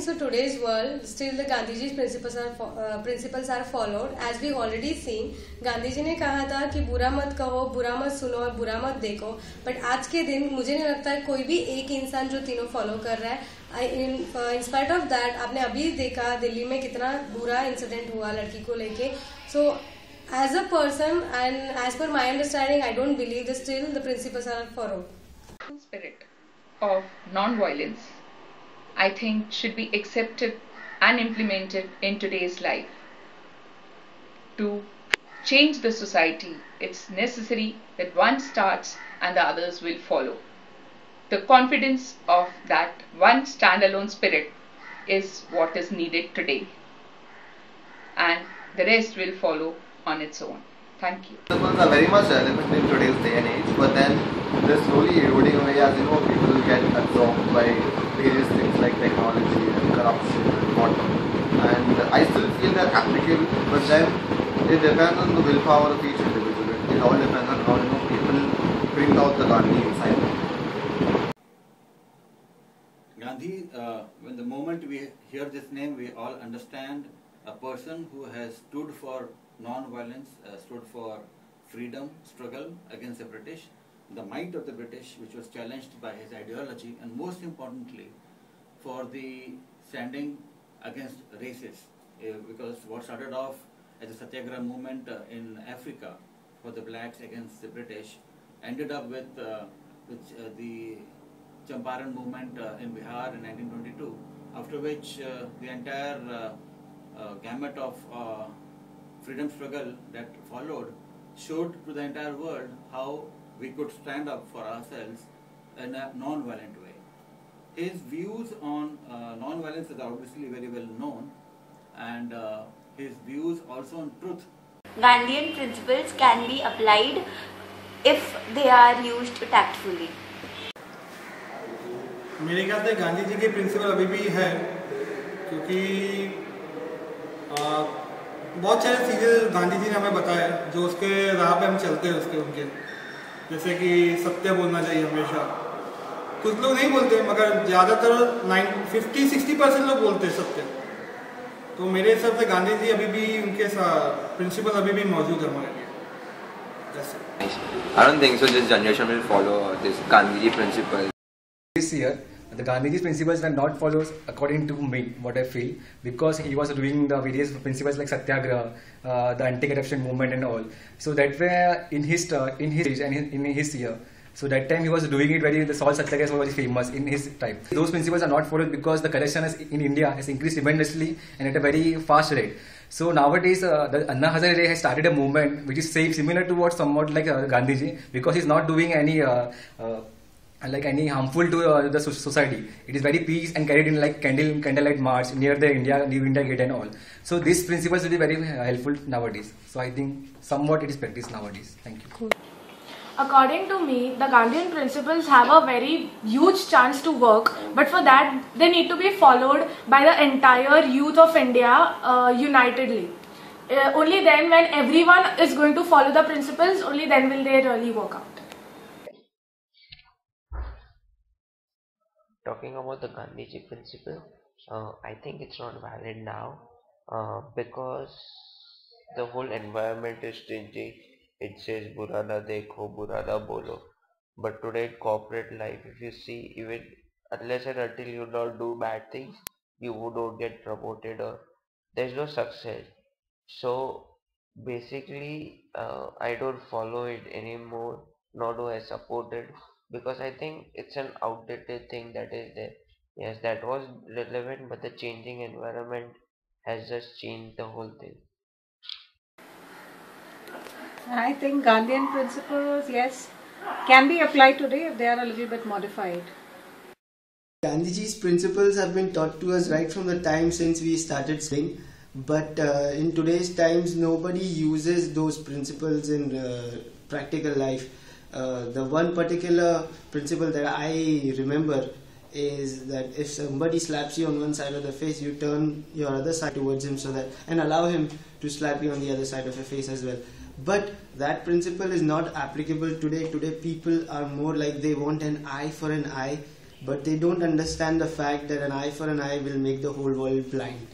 So today's world, still the Gandhiji's principles are followed. As we already seen, Gandhi ji ने कहा था कि बुरा मत कहो, बुरा मत सुनो और बुरा मत देखो. बट आज के दिन मुझे नहीं लगता है कोई भी एक इंसान जो तीनों फॉलो कर रहा है. इन स्पाइट ऑफ दैट, आपने अभी देखा दिल्ली में कितना बुरा इंसिडेंट हुआ लड़की को लेके. सो as a person and as per my understanding, I don't believe that still the principles are followed. Spirit of non-violence, I think, should be accepted and implemented in today's life. To change the society, it's necessary that one starts and the others will follow. The confidence of that one standalone spirit is what is needed today, and the rest will follow on its own. Thank you. Principles are very much relevant in today's day and age, but then they're slowly eroding away as people get absorbed by various things like technology and corruption and whatnot. And I still feel they're applicable, but then it depends on the willpower of each individual. It all depends on how people bring out the Gandhi inside them. Gandhi, when the moment we hear this name, we all understand a person who has stood for non-violence, stood for freedom, struggle against the British, the might of the British, which was challenged by his ideology, and most importantly, for the standing against races, because what started off as a satyagraha movement in Africa for the blacks against the British ended up with the Champaran movement in Bihar in 1922, after which the entire gamut of freedom struggle that followed showed to the entire world how we could stand up for ourselves in a non-violent way. His views on non-violence is obviously very well known, and his views also on truth. Gandhian principles can be applied if they are used tactfully. मेरे ख्याल से गांधी जी के principal अभी भी है, क्योंकि बहुत सारे चीज़ें गांधी जी ने हमें बताया जो उसके राह पे हम चलते हैं उनके, जैसे कि सत्य बोलना चाहिए हमेशा. कुछ लोग नहीं बोलते, मगर ज़्यादातर 50-60% लोग बोलते हैं सत्य. तो मेरे हिसाब से गांधी जी अभी भी उनके प्रिंसिपल अभी भी मौजूद है हमारे लिए. I don't think so. This generation will follow this Gandhiji principle. This year, the Gandhiji's principles were not followed according to me, what I feel, because he was doing the various principles like Satyagraha, the anti-corruption movement and all. So that way, in his year, so that time he was doing it the salt Satyagraha was very famous in his time. Those principles are not followed because the corruption in India has increased tremendously and at a very fast rate. So nowadays, the Anna Hazare has started a movement which is similar to somewhat like Gandhiji, because he's not doing any any harmful to the society. It is very peace and carried in like candlelight march near the New India Gate and all. So these principles will be very helpful nowadays. So I think somewhat it is practiced nowadays. Thank you. Cool. According to me, the Gandhian principles have a very huge chance to work, but for that they need to be followed by the entire youth of India unitedly. Only then, when everyone is going to follow the principles, only then will they really work out. Talking about the Gandhiji principle, I think it's not valid now because the whole environment is changing. It says "Bura na dekho, bura na bolo." But today in corporate life, if you see, even unless and until you don't do bad things, you don't get promoted or there's no success. So basically, I don't follow it anymore, nor do I support it, because I think it's an outdated thing that is there. Yes, that was relevant, but the changing environment has just changed the whole thing. I think Gandhian principles, yes, can be applied today if they are a little bit modified. Gandhiji's principles have been taught to us right from the time since we started studying, but in today's times nobody uses those principles in practical life. The one particular principle that I remember is that if somebody slaps you on one side of the face, you turn your other side towards him and allow him to slap you on the other side of your face as well. But that principle is not applicable today. Today people are more like they want an eye for an eye. but they don't understand the fact that an eye for an eye will make the whole world blind.